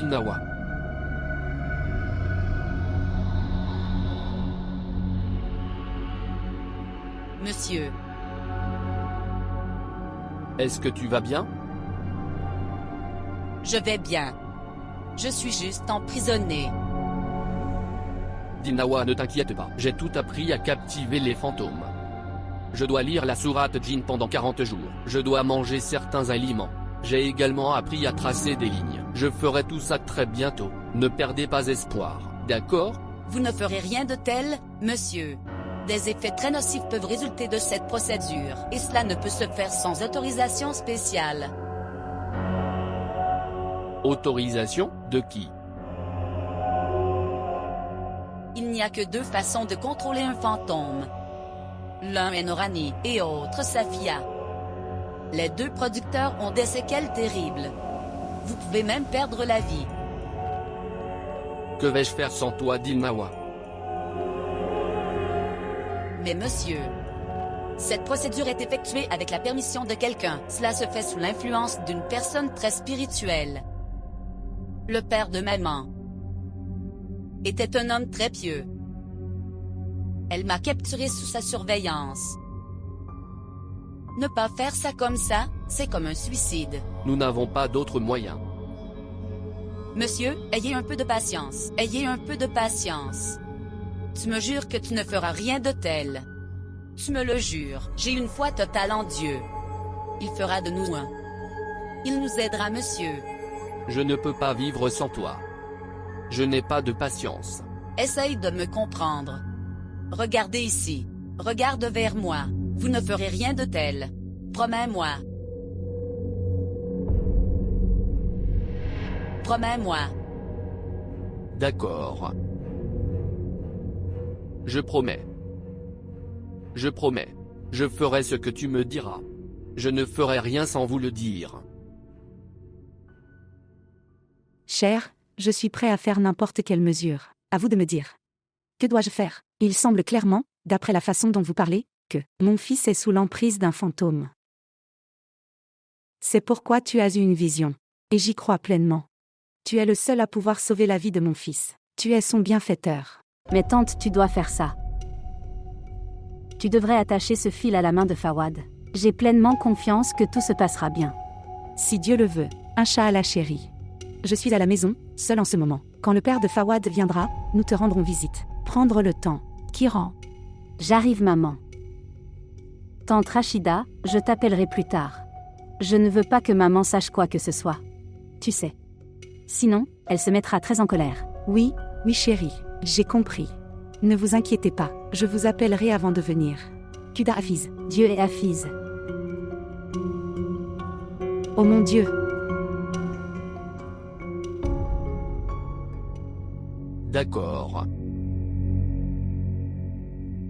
Dilnawa. Monsieur. Est-ce que tu vas bien? Je vais bien. Je suis juste emprisonné. Dilnawa, ne t'inquiète pas, j'ai tout appris à captiver les fantômes. Je dois lire la sourate Jinn pendant 40 jours, je dois manger certains aliments. J'ai également appris à tracer des lignes. Je ferai tout ça très bientôt, ne perdez pas espoir, d'accord? Vous ne ferez rien de tel, monsieur. Des effets très nocifs peuvent résulter de cette procédure, et cela ne peut se faire sans autorisation spéciale. Autorisation, de qui? Il n'y a que deux façons de contrôler un fantôme. L'un est Norani, et l'autre Safia. Les deux producteurs ont des séquelles terribles. Vous pouvez même perdre la vie. Que vais-je faire sans toi, Dilnawa? Mais monsieur, cette procédure est effectuée avec la permission de quelqu'un. Cela se fait sous l'influence d'une personne très spirituelle. Le père de maman était un homme très pieux. Elle m'a capturé sous sa surveillance. Ne pas faire ça comme ça, c'est comme un suicide. Nous n'avons pas d'autre moyen. Monsieur, ayez un peu de patience. Ayez un peu de patience. Tu me jures que tu ne feras rien de tel. Tu me le jures. J'ai une foi totale en Dieu. Il fera de nous un. Il nous aidera, monsieur. Je ne peux pas vivre sans toi. Je n'ai pas de patience. Essaye de me comprendre. Regardez ici. Regarde vers moi. Vous ne ferez rien de tel. Promets-moi. Promets-moi. D'accord. Je promets. Je promets. Je ferai ce que tu me diras. Je ne ferai rien sans vous le dire. Cher, je suis prêt à faire n'importe quelle mesure. À vous de me dire. Que dois-je faire? Il semble clairement, d'après la façon dont vous parlez, que mon fils est sous l'emprise d'un fantôme. C'est pourquoi tu as eu une vision. Et j'y crois pleinement. Tu es le seul à pouvoir sauver la vie de mon fils. Tu es son bienfaiteur. Mais tante, tu dois faire ça. Tu devrais attacher ce fil à la main de Fawad. J'ai pleinement confiance que tout se passera bien. Si Dieu le veut, Inch'Allah chérie. Je suis à la maison, seule en ce moment. Quand le père de Fawad viendra, nous te rendrons visite. Prendre le temps. Kiran. J'arrive, maman. Tante Rachida, je t'appellerai plus tard. Je ne veux pas que maman sache quoi que ce soit. Tu sais. Sinon, elle se mettra très en colère. Oui, oui chérie, j'ai compris. Ne vous inquiétez pas, je vous appellerai avant de venir. Kuda Hafiz. Dieu et Hafiz. Oh mon Dieu. D'accord.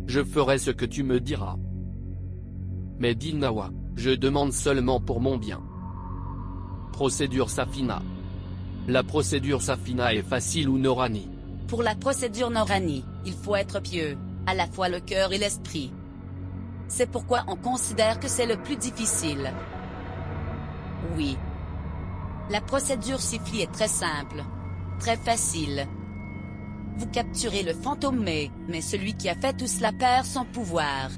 Je ferai ce que tu me diras. Mais Dilnawa, je demande seulement pour mon bien. Procédure Safina. La procédure Safina est facile ou Norani? Pour la procédure Norani, il faut être pieux, à la fois le cœur et l'esprit. C'est pourquoi on considère que c'est le plus difficile. Oui. La procédure Sifli est très simple, très facile. Vous capturez le fantôme mais celui qui a fait tout cela perd son pouvoir.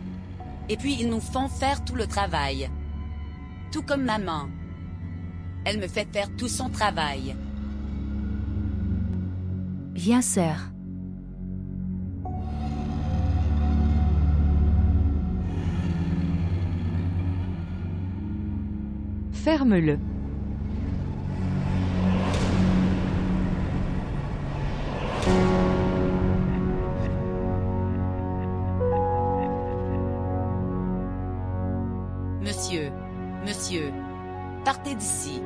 Et puis ils nous font faire tout le travail. Tout comme maman. Elle me fait faire tout son travail. Viens, sœur. Ferme-le. Monsieur, partez d'ici.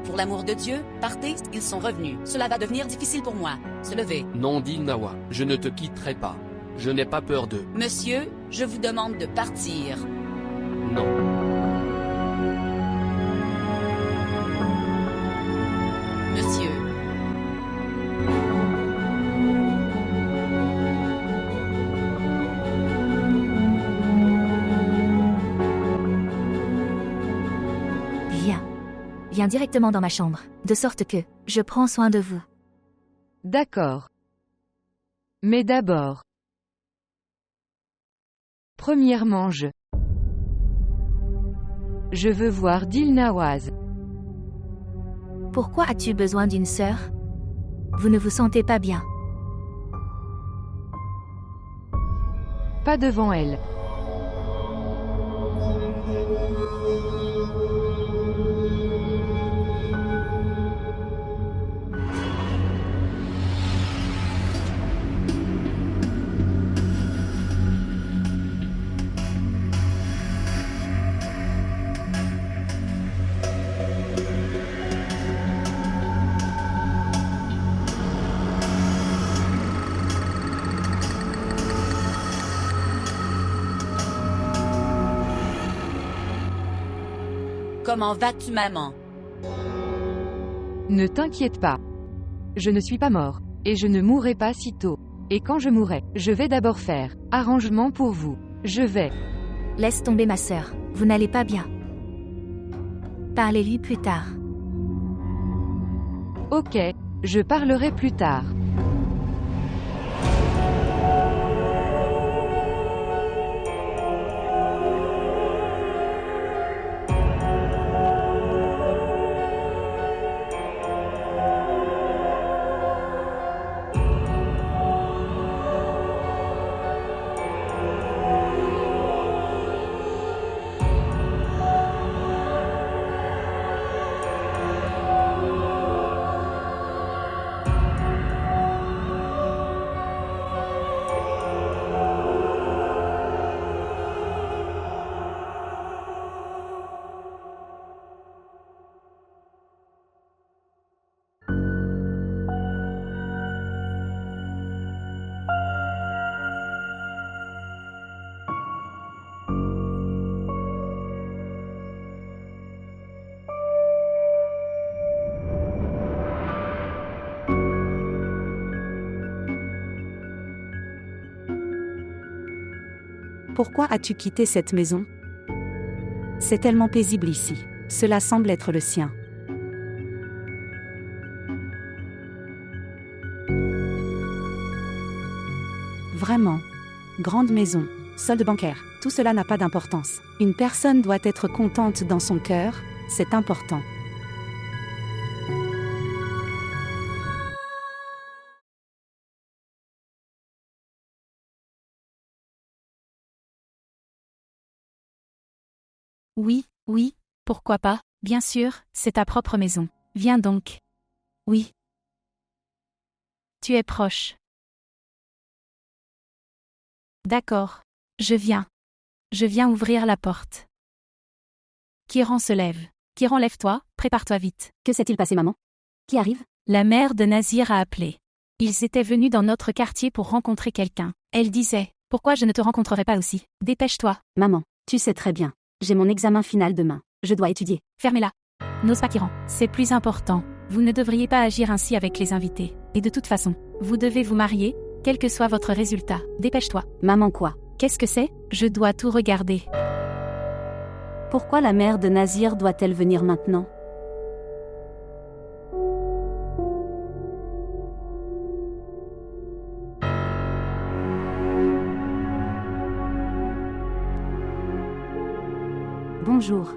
Pour l'amour de Dieu, partez, ils sont revenus. Cela va devenir difficile pour moi. Se lever. Non Dilnawa, je ne te quitterai pas. Je n'ai pas peur de... Monsieur, je vous demande de partir. Non. Monsieur. Viens directement dans ma chambre, de sorte que je prends soin de vous. D'accord. Mais d'abord. Premièrement je veux voir Dilnawaz. Pourquoi as-tu besoin d'une sœur? Vous ne vous sentez pas bien. Pas devant elle. Comment vas-tu, maman? Ne t'inquiète pas. Je ne suis pas mort. Et je ne mourrai pas si tôt. Et quand je mourrai, je vais d'abord faire arrangement pour vous. Je vais. Laisse tomber ma sœur, vous n'allez pas bien. Parlez-lui plus tard. Ok, je parlerai plus tard. Pourquoi as-tu quitté cette maison? C'est tellement paisible ici. Cela semble être le sien. Vraiment. Grande maison, solde bancaire, tout cela n'a pas d'importance. Une personne doit être contente dans son cœur, c'est important. Oui, oui, pourquoi pas, bien sûr, c'est ta propre maison. Viens donc. Oui. Tu es proche. D'accord. Je viens. Je viens ouvrir la porte. Kiran se lève. Kiran, lève-toi, prépare-toi vite. Que s'est-il passé, maman? Qui arrive? La mère de Nazir a appelé. Ils étaient venus dans notre quartier pour rencontrer quelqu'un. Elle disait, pourquoi je ne te rencontrerai pas aussi? Dépêche-toi. Maman, tu sais très bien. J'ai mon examen final demain. Je dois étudier. Fermez-la. N'ose pas, Kiran. C'est plus important. Vous ne devriez pas agir ainsi avec les invités. Et de toute façon, vous devez vous marier, quel que soit votre résultat. Dépêche-toi. Maman, quoi? Qu'est-ce que c'est? Je dois tout regarder. Pourquoi la mère de Nazir doit-elle venir maintenant? Bonjour.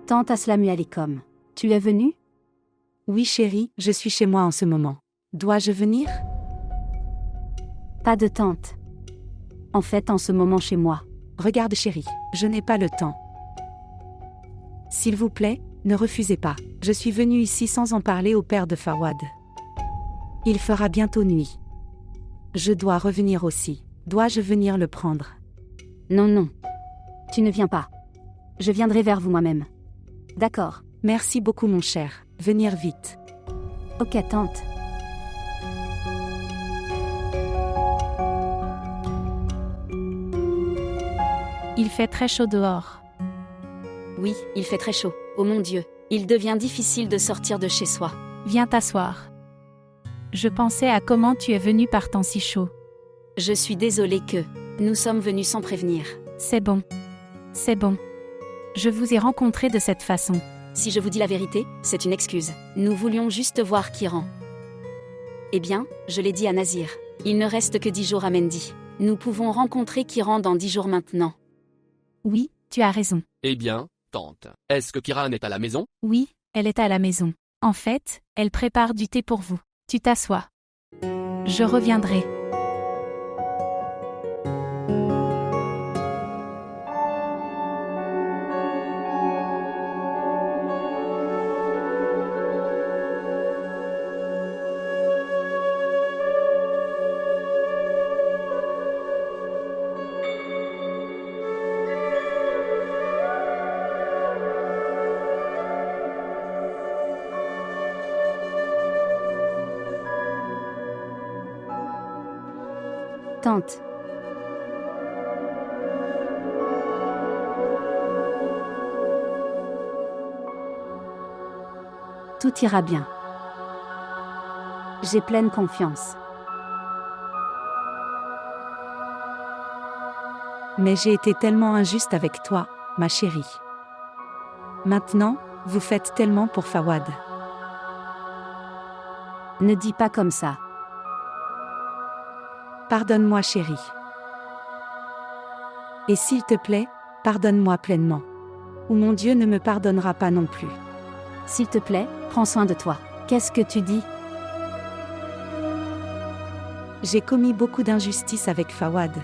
Tante Aslamu alaikum. Tu es venue? Oui chérie, je suis chez moi en ce moment. Dois-je venir? Pas de tante. En fait, en ce moment chez moi. Regarde chérie, je n'ai pas le temps. S'il vous plaît, ne refusez pas. Je suis venue ici sans en parler au père de Fawad. Il fera bientôt nuit. Je dois revenir aussi. Dois-je venir le prendre? Non, non. Tu ne viens pas. Je viendrai vers vous moi-même. D'accord. Merci beaucoup mon cher. Venir vite. Ok tante. Il fait très chaud dehors. Oui, il fait très chaud. Oh mon Dieu, il devient difficile de sortir de chez soi. Viens t'asseoir. Je pensais à comment tu es venu par temps si chaud. Je suis désolée que nous sommes venus sans prévenir. C'est bon. C'est bon. Je vous ai rencontré de cette façon. Si je vous dis la vérité, c'est une excuse. Nous voulions juste voir Kiran. Eh bien, je l'ai dit à Nazir. Il ne reste que 10 jours à Mendy. Nous pouvons rencontrer Kiran dans 10 jours maintenant. Oui, tu as raison. Eh bien, tante, est-ce que Kiran est à la maison? Oui, elle est à la maison. En fait, elle prépare du thé pour vous. Tu t'assois. Je reviendrai. Tante. Tout ira bien. J'ai pleine confiance. Mais j'ai été tellement injuste avec toi, ma chérie. Maintenant, vous faites tellement pour Fawad. Ne dis pas comme ça. Pardonne-moi, chérie. Et s'il te plaît, pardonne-moi pleinement. Ou mon Dieu ne me pardonnera pas non plus. S'il te plaît, prends soin de toi. Qu'est-ce que tu dis? J'ai commis beaucoup d'injustices avec Fawad.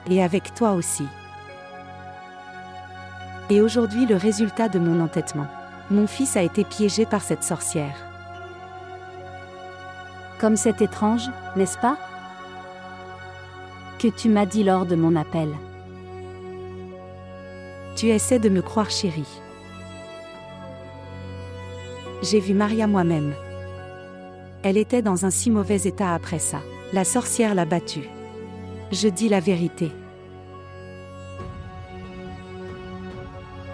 Et avec toi aussi. Et aujourd'hui le résultat de mon entêtement. Mon fils a été piégé par cette sorcière. Comme c'est étrange, n'est-ce pas? Que tu m'as dit lors de mon appel. Tu essaies de me croire, chérie. J'ai vu Maria moi-même. Elle était dans un si mauvais état après ça. La sorcière l'a battue. Je dis la vérité.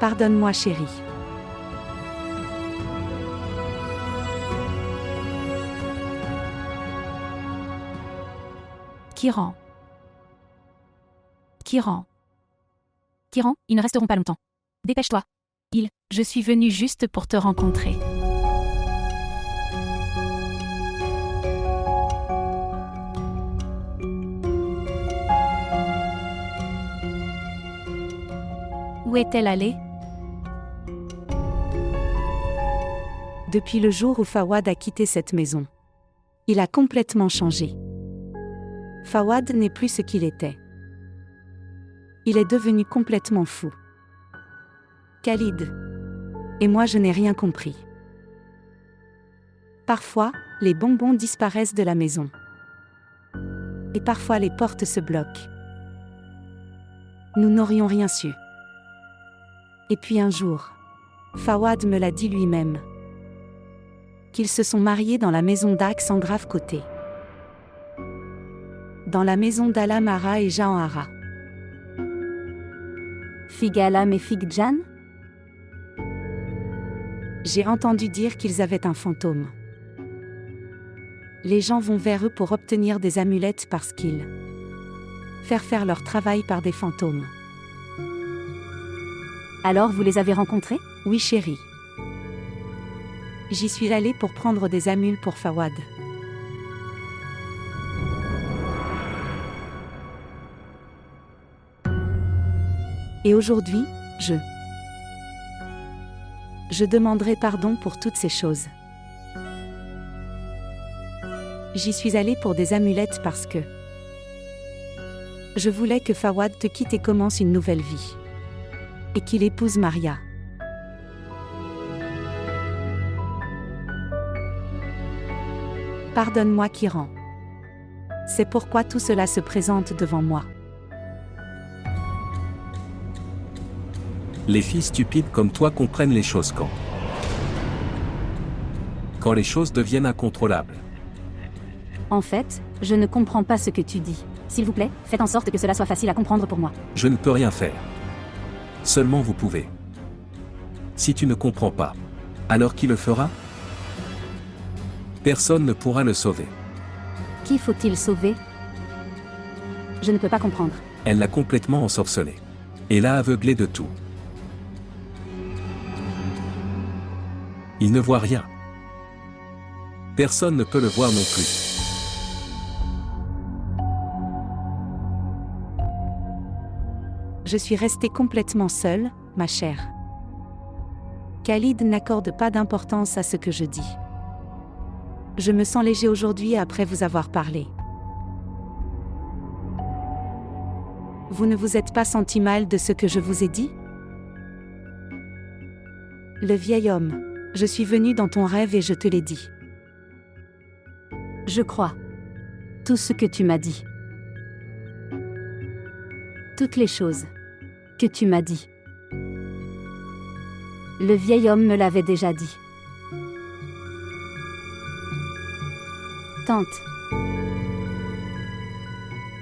Pardonne-moi, chérie. Kiran. Kiran, ils ne resteront pas longtemps. Dépêche-toi. Je suis venue juste pour te rencontrer. Où est-elle allée? Depuis le jour où Fawad a quitté cette maison. Il a complètement changé. Fawad n'est plus ce qu'il était. Il est devenu complètement fou. Khalid. Et moi je n'ai rien compris. Parfois, les bonbons disparaissent de la maison. Et parfois les portes se bloquent. Nous n'aurions rien su. Et puis un jour, Fawad me l'a dit lui-même. Qu'ils se sont mariés dans la maison d'Ax en grave côté. Dans la maison d'Alam Ara et Jean Ara. Fig Alam et Fig Jan? J'ai entendu dire qu'ils avaient un fantôme. Les gens vont vers eux pour obtenir des amulettes parce qu'ils faire leur travail par des fantômes. Alors vous les avez rencontrés? Oui, chérie. J'y suis allée pour prendre des amules pour Fawad. Et aujourd'hui, je demanderai pardon pour toutes ces choses. J'y suis allée pour des amulettes parce que je voulais que Fawad te quitte et commence une nouvelle vie. Et qu'il épouse Maria. Pardonne-moi, Kiran. C'est pourquoi tout cela se présente devant moi. Les filles stupides comme toi comprennent les choses quand les choses deviennent incontrôlables. En fait, je ne comprends pas ce que tu dis. S'il vous plaît, faites en sorte que cela soit facile à comprendre pour moi. Je ne peux rien faire. Seulement vous pouvez. Si tu ne comprends pas, alors qui le fera? Personne ne pourra le sauver. Qui faut-il sauver? Je ne peux pas comprendre. Elle l'a complètement ensorcelé. Et l'a aveuglé de tout. Il ne voit rien. Personne ne peut le voir non plus. Je suis restée complètement seule, ma chère. Khalid n'accorde pas d'importance à ce que je dis. Je me sens léger aujourd'hui après vous avoir parlé. Vous ne vous êtes pas senti mal de ce que je vous ai dit? Le vieil homme. Je suis venu dans ton rêve et je te l'ai dit. Je crois. Tout ce que tu m'as dit. Toutes les choses que tu m'as dit. Le vieil homme me l'avait déjà dit. Tante.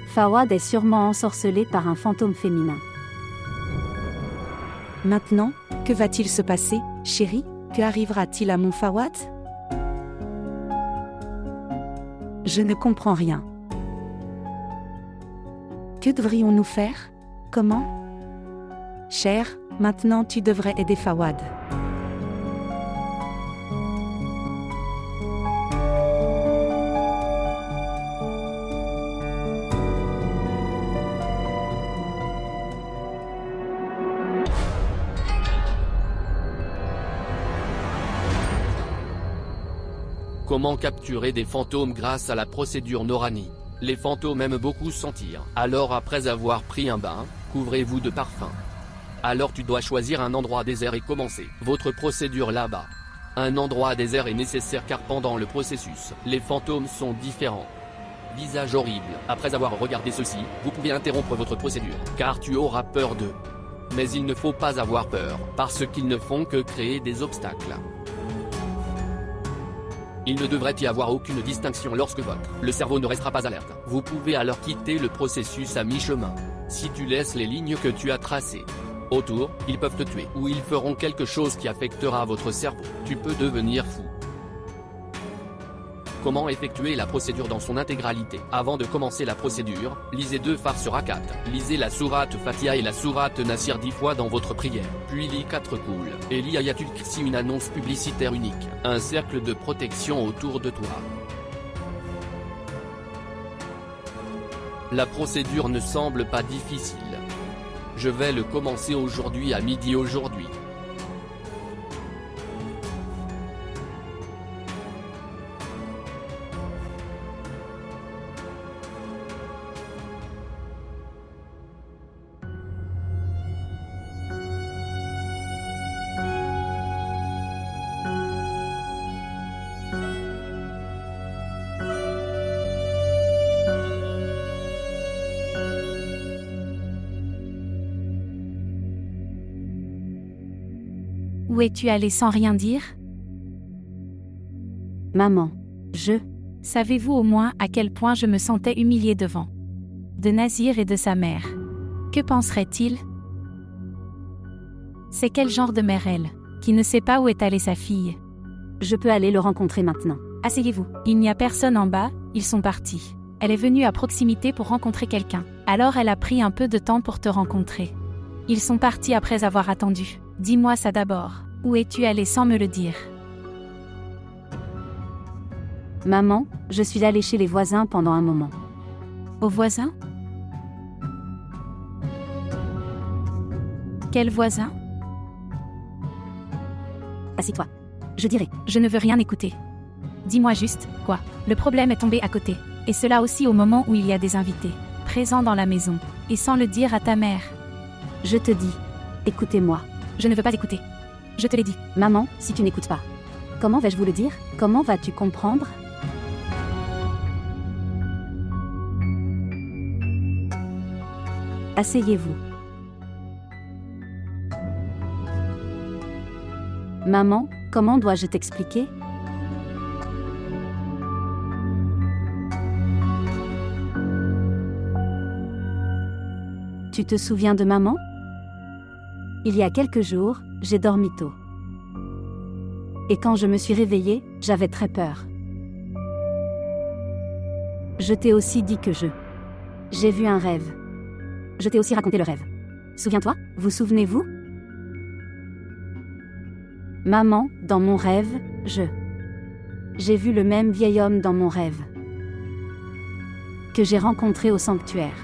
Fawad est sûrement ensorcelé par un fantôme féminin. Maintenant, que va-t-il se passer, chérie? Que arrivera-t-il à mon Fawad? Je ne comprends rien. Que devrions-nous faire? Comment? Cher, maintenant tu devrais aider Fawad. Comment capturer des fantômes grâce à la procédure Norani? Les fantômes aiment beaucoup sentir. Alors après avoir pris un bain, couvrez-vous de parfum. Alors tu dois choisir un endroit désert et commencer votre procédure là-bas. Un endroit désert est nécessaire car pendant le processus, les fantômes sont différents. Visage horrible. Après avoir regardé ceci, vous pouvez interrompre votre procédure, car tu auras peur d'eux. Mais il ne faut pas avoir peur, parce qu'ils ne font que créer des obstacles. Il ne devrait y avoir aucune distinction lorsque le cerveau ne restera pas alerte. Vous pouvez alors quitter le processus à mi-chemin. Si tu laisses les lignes que tu as tracées autour, ils peuvent te tuer ou ils feront quelque chose qui affectera votre cerveau. Tu peux devenir fou. Comment effectuer la procédure dans son intégralité? Avant de commencer la procédure, lisez 2 farces rakat. Lisez la sourate Fatiha et la sourate Nasir 10 fois dans votre prière. Puis lis 4 couls. Et lis Ayatul Kursi, une annonce publicitaire unique. Un cercle de protection autour de toi. La procédure ne semble pas difficile. Je vais le commencer aujourd'hui à midi aujourd'hui. Où es-tu allé sans rien dire? Maman. Savez-vous au moins à quel point je me sentais humiliée devant de Nazir et de sa mère? Que penserait-il? C'est quel genre de mère elle, qui ne sait pas où est allée sa fille? Je peux aller le rencontrer maintenant. Asseyez-vous. Il n'y a personne en bas, ils sont partis. Elle est venue à proximité pour rencontrer quelqu'un. Alors elle a pris un peu de temps pour te rencontrer. Ils sont partis après avoir attendu. Dis-moi ça d'abord. Où es-tu allé sans me le dire? Maman, je suis allée chez les voisins pendant un moment. Aux voisins? Quel voisin? Assieds-toi. Je dirai. Je ne veux rien écouter. Dis-moi juste, quoi? Le problème est tombé à côté. Et cela aussi au moment où il y a des invités présents dans la maison. Et sans le dire à ta mère. Je te dis. Écoutez-moi. Je ne veux pas écouter. Je te l'ai dit. Maman, si tu n'écoutes pas. Comment vais-je vous le dire? Comment vas-tu comprendre? Asseyez-vous. Maman, comment dois-je t'expliquer? Tu te souviens de maman? Il y a quelques jours, j'ai dormi tôt. Et quand je me suis réveillée, j'avais très peur. Je t'ai aussi dit que j'ai vu un rêve. Je t'ai aussi raconté le rêve. Souviens-toi? Vous souvenez-vous? Maman, dans mon rêve, j'ai vu le même vieil homme dans mon rêve que j'ai rencontré au sanctuaire.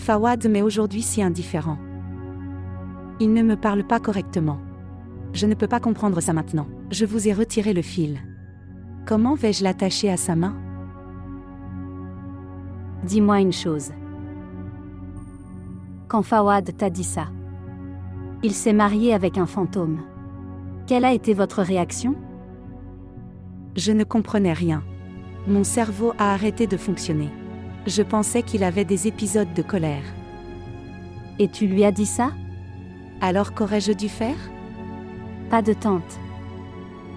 Fawad m'est aujourd'hui si indifférent. Il ne me parle pas correctement. Je ne peux pas comprendre ça maintenant. Je vous ai retiré le fil. Comment vais-je l'attacher à sa main? Dis-moi une chose. Quand Fawad t'a dit ça, il s'est marié avec un fantôme. Quelle a été votre réaction? Je ne comprenais rien. Mon cerveau a arrêté de fonctionner. Je pensais qu'il avait des épisodes de colère. Et tu lui as dit ça? Alors qu'aurais-je dû faire? Pas de tante.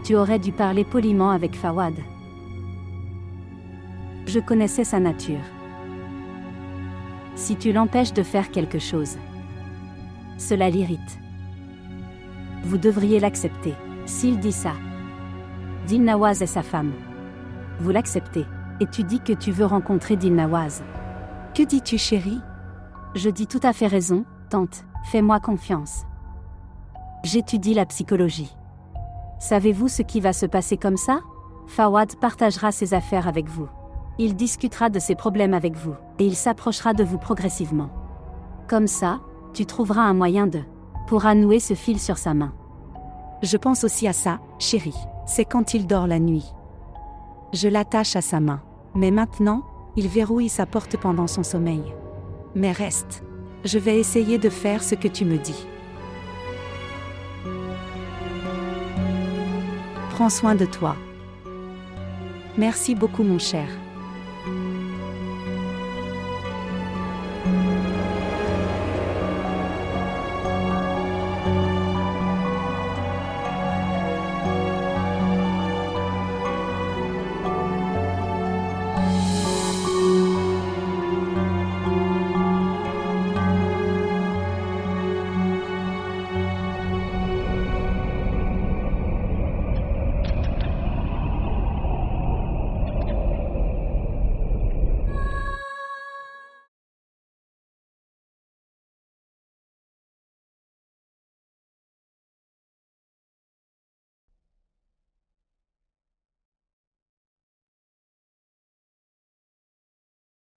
Tu aurais dû parler poliment avec Fawad. Je connaissais sa nature. Si tu l'empêches de faire quelque chose, cela l'irrite. Vous devriez l'accepter. S'il dit ça, Dilnawaz est sa femme. Vous l'acceptez. Et tu dis que tu veux rencontrer Dilnawaz. Que dis-tu, chérie? Je dis tout à fait raison, tante, fais-moi confiance. J'étudie la psychologie. Savez-vous ce qui va se passer comme ça? Fawad partagera ses affaires avec vous. Il discutera de ses problèmes avec vous, et il s'approchera de vous progressivement. Comme ça, tu trouveras un moyen pourra nouer ce fil sur sa main. Je pense aussi à ça, chérie. C'est quand il dort la nuit. Je l'attache à sa main. Mais maintenant, il verrouille sa porte pendant son sommeil. Mais reste. Je vais essayer de faire ce que tu me dis. Prends soin de toi. Merci beaucoup, mon cher.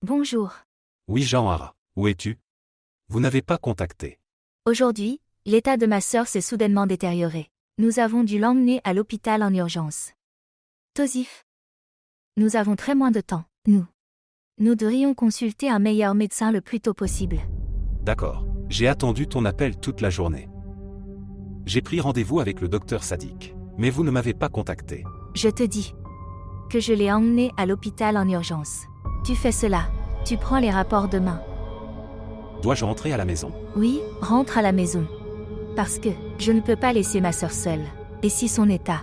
Bonjour. Oui, Jean-Hara, où es-tu? Vous n'avez pas contacté. Aujourd'hui, l'état de ma sœur s'est soudainement détérioré. Nous avons dû l'emmener à l'hôpital en urgence. Tosif. Nous avons très moins de temps, Nous devrions consulter un meilleur médecin le plus tôt possible. D'accord. J'ai attendu ton appel toute la journée. J'ai pris rendez-vous avec le docteur Sadik. Mais vous ne m'avez pas contacté. Je te dis que je l'ai emmené à l'hôpital en urgence. Tu fais cela. Tu prends les rapports demain. Dois-je rentrer à la maison? Oui, rentre à la maison. Parce que je ne peux pas laisser ma sœur seule. Et si son état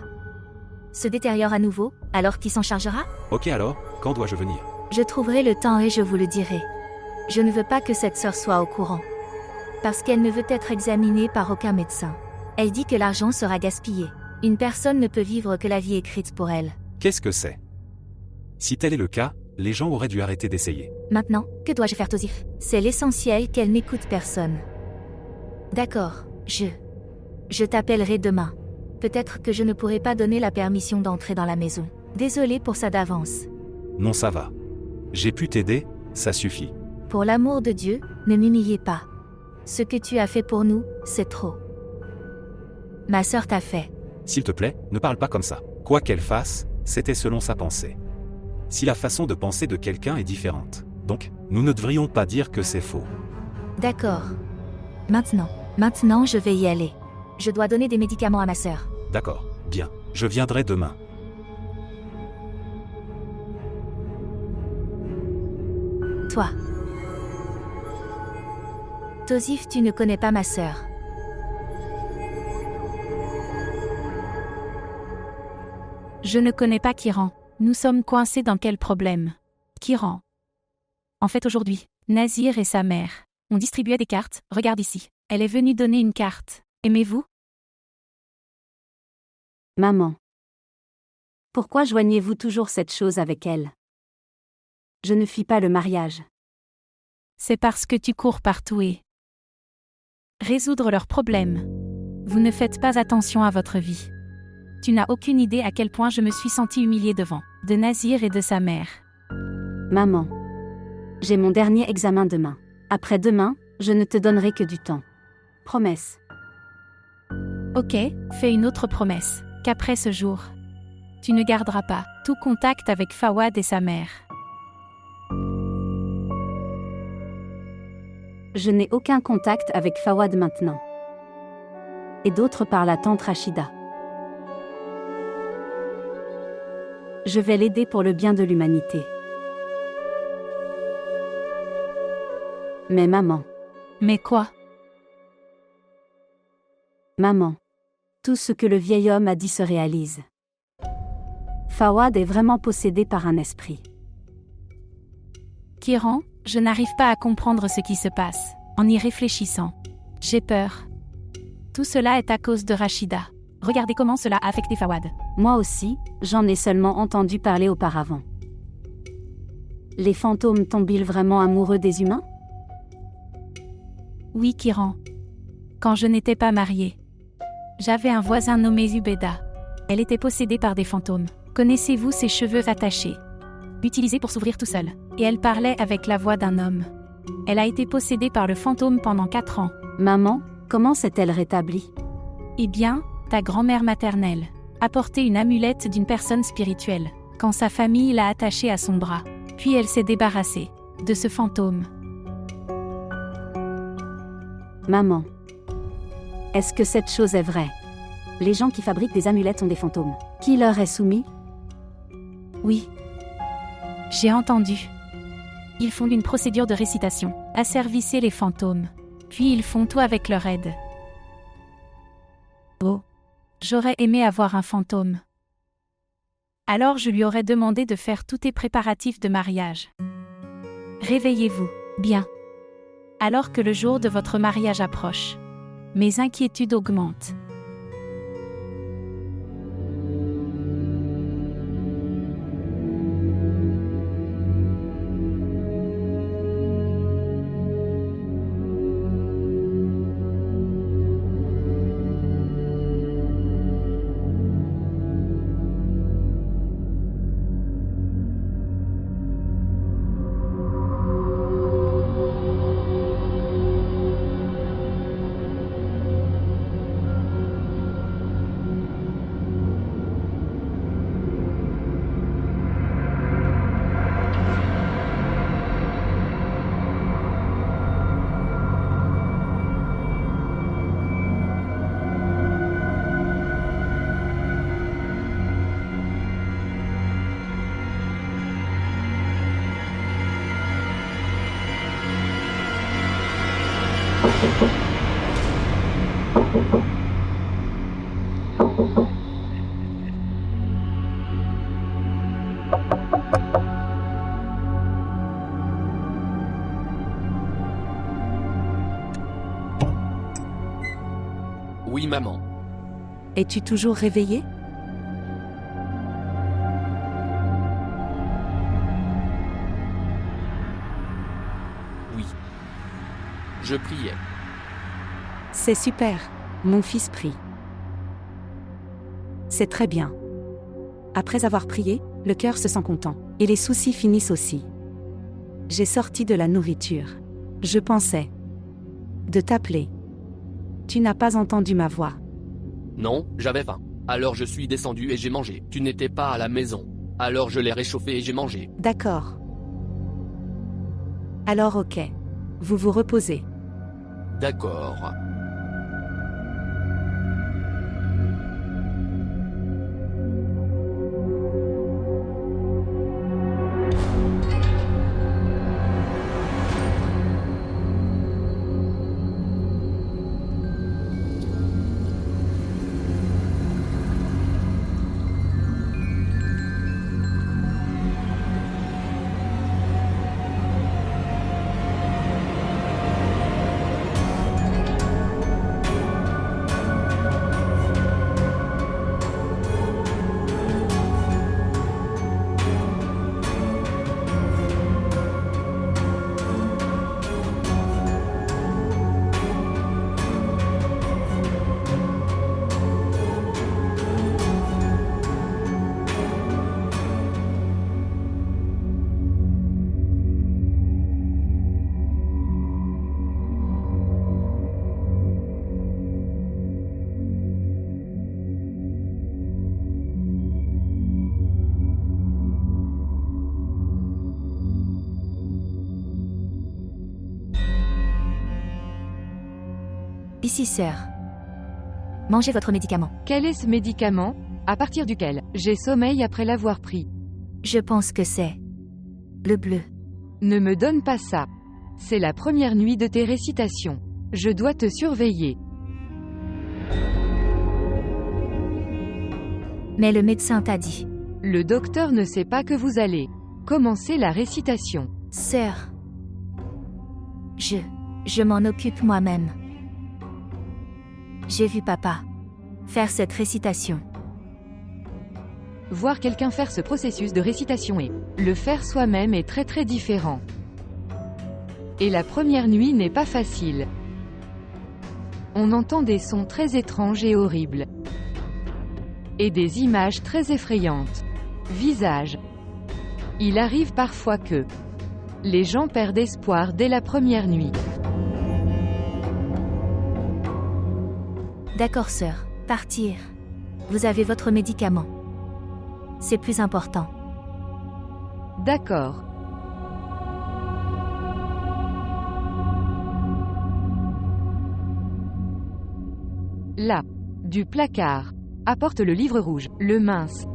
se détériore à nouveau, alors qui s'en chargera? Ok alors, quand dois-je venir? Je trouverai le temps et je vous le dirai. Je ne veux pas que cette sœur soit au courant. Parce qu'elle ne veut être examinée par aucun médecin. Elle dit que l'argent sera gaspillé. Une personne ne peut vivre que la vie écrite pour elle. Qu'est-ce que c'est? Si tel est le cas, les gens auraient dû arrêter d'essayer. Maintenant, que dois-je faire, Tosif? C'est l'essentiel qu'elle n'écoute personne. D'accord, je t'appellerai demain. Peut-être que je ne pourrai pas donner la permission d'entrer dans la maison. Désolé pour ça d'avance. Non, ça va. J'ai pu t'aider, ça suffit. Pour l'amour de Dieu, ne m'humiliez pas. Ce que tu as fait pour nous, c'est trop. Ma sœur t'a fait. S'il te plaît, ne parle pas comme ça. Quoi qu'elle fasse, c'était selon sa pensée. si la façon de penser de quelqu'un est différente. Donc, nous ne devrions pas dire que c'est faux. D'accord. Maintenant, je vais y aller. Je dois donner des médicaments à ma sœur. D'accord, bien. Je viendrai demain. Toi. Tosif, tu ne connais pas ma sœur. Je ne connais pas Kiran. Nous sommes coincés dans quel problème? Kiran. En fait aujourd'hui, Nazir et sa mère ont distribué des cartes, regarde ici. Elle est venue donner une carte. Aimez-vous? Maman. Pourquoi joignez-vous toujours cette chose avec elle? Je ne fuis pas le mariage. C'est parce que tu cours partout et résoudre leurs problèmes. Vous ne faites pas attention à votre vie. Tu n'as aucune idée à quel point je me suis sentie humiliée devant de Nazir et de sa mère. Maman. J'ai mon dernier examen demain. Après-demain, je ne te donnerai que du temps. Promesse. Ok, fais une autre promesse, qu'après ce jour, tu ne garderas pas tout contact avec Fawad et sa mère. Je n'ai aucun contact avec Fawad maintenant. Et d'autres par la tante Rachida. Je vais l'aider pour le bien de l'humanité. Mais maman. Mais quoi? Maman. Tout ce que le vieil homme a dit se réalise. Fawad est vraiment possédé par un esprit. Kiran, je n'arrive pas à comprendre ce qui se passe. En y réfléchissant, j'ai peur. Tout cela est à cause de Rachida. Regardez comment cela a affecté Fawad. Moi aussi, j'en ai seulement entendu parler auparavant. Les fantômes tombent-ils vraiment amoureux des humains? Oui, Kiran. Quand je n'étais pas mariée, j'avais un voisin nommé Zubeda. Elle était possédée par des fantômes. Connaissez-vous ses cheveux attachés, utilisés pour s'ouvrir tout seul? Et elle parlait avec la voix d'un homme. Elle a été possédée par le fantôme pendant 4 ans. Maman, comment s'est-elle rétablie? Eh bien, ta grand-mère maternelle a porté une amulette d'une personne spirituelle, quand sa famille l'a attachée à son bras. Puis elle s'est débarrassée de ce fantôme. Maman. Est-ce que cette chose est vraie? Les gens qui fabriquent des amulettes sont des fantômes. Qui leur est soumis? Oui. J'ai entendu. Ils font une procédure de récitation, asservisser les fantômes. Puis ils font tout avec leur aide. Oh. J'aurais aimé avoir un fantôme. Alors je lui aurais demandé de faire tous tes préparatifs de mariage. Réveillez-vous, bien. Alors que le jour de votre mariage approche, mes inquiétudes augmentent. Oui, maman. Es-tu toujours réveillé? Oui. Je priais. C'est super, mon fils prie. C'est très bien. Après avoir prié, le cœur se sent content, et les soucis finissent aussi. J'ai sorti de la nourriture. Je pensais de t'appeler. Tu n'as pas entendu ma voix. Non, j'avais faim. Alors je suis descendu et j'ai mangé. Tu n'étais pas à la maison. Alors je l'ai réchauffé et j'ai mangé. D'accord. Alors ok. Vous vous reposez. D'accord. Ici, sœur. Mangez votre médicament. Quel est ce médicament, à partir duquel j'ai sommeil après l'avoir pris? Je pense que c'est le bleu. Ne me donne pas ça. C'est la première nuit de tes récitations. Je dois te surveiller. Mais le médecin t'a dit. Le docteur ne sait pas que vous allez commencer la récitation. Sœur. Je m'en occupe moi-même. J'ai vu papa faire cette récitation. Voir quelqu'un faire ce processus de récitation et le faire soi-même est très différent. Et la première nuit n'est pas facile. On entend des sons très étranges et horribles. Et des images très effrayantes. Visage. Il arrive parfois que les gens perdent espoir dès la première nuit. D'accord, sœur. Partir. Vous avez votre médicament. C'est plus important. D'accord. Là. Du placard. Apporte le livre rouge, le mince.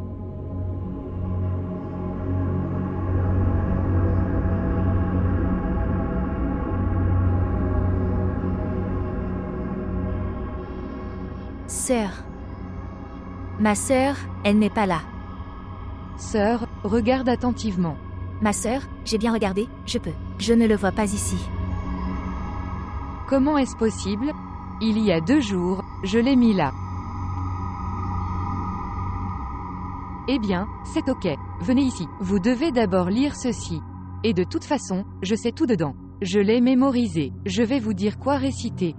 Sœur. Ma sœur, elle n'est pas là. Sœur, regarde attentivement. Ma sœur, j'ai bien regardé, je peux. Je ne le vois pas ici. Comment est-ce possible? Il y a 2 jours, je l'ai mis là. Eh bien, c'est ok. Venez ici. Vous devez d'abord lire ceci. Et de toute façon, je sais tout dedans. Je l'ai mémorisé. Je vais vous dire quoi réciter.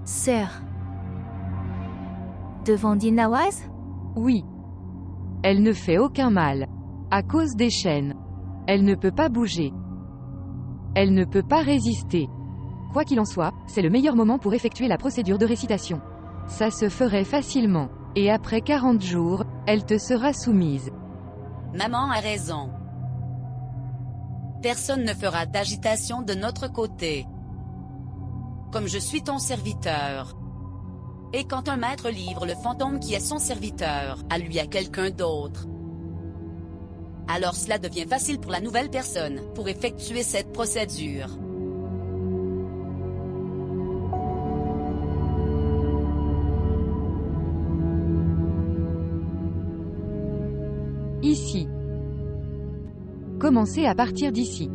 Sœur. Devant Dinawaz? Oui. Elle ne fait aucun mal. À cause des chaînes. Elle ne peut pas bouger. Elle ne peut pas résister. Quoi qu'il en soit, c'est le meilleur moment pour effectuer la procédure de récitation. Ça se ferait facilement. Et après 40 jours, elle te sera soumise. Maman a raison. Personne ne fera d'agitation de notre côté. Comme je suis ton serviteur. Et quand un maître livre le fantôme qui est son serviteur à lui à quelqu'un d'autre, alors cela devient facile pour la nouvelle personne pour effectuer cette procédure. Ici. Commencez à partir d'ici.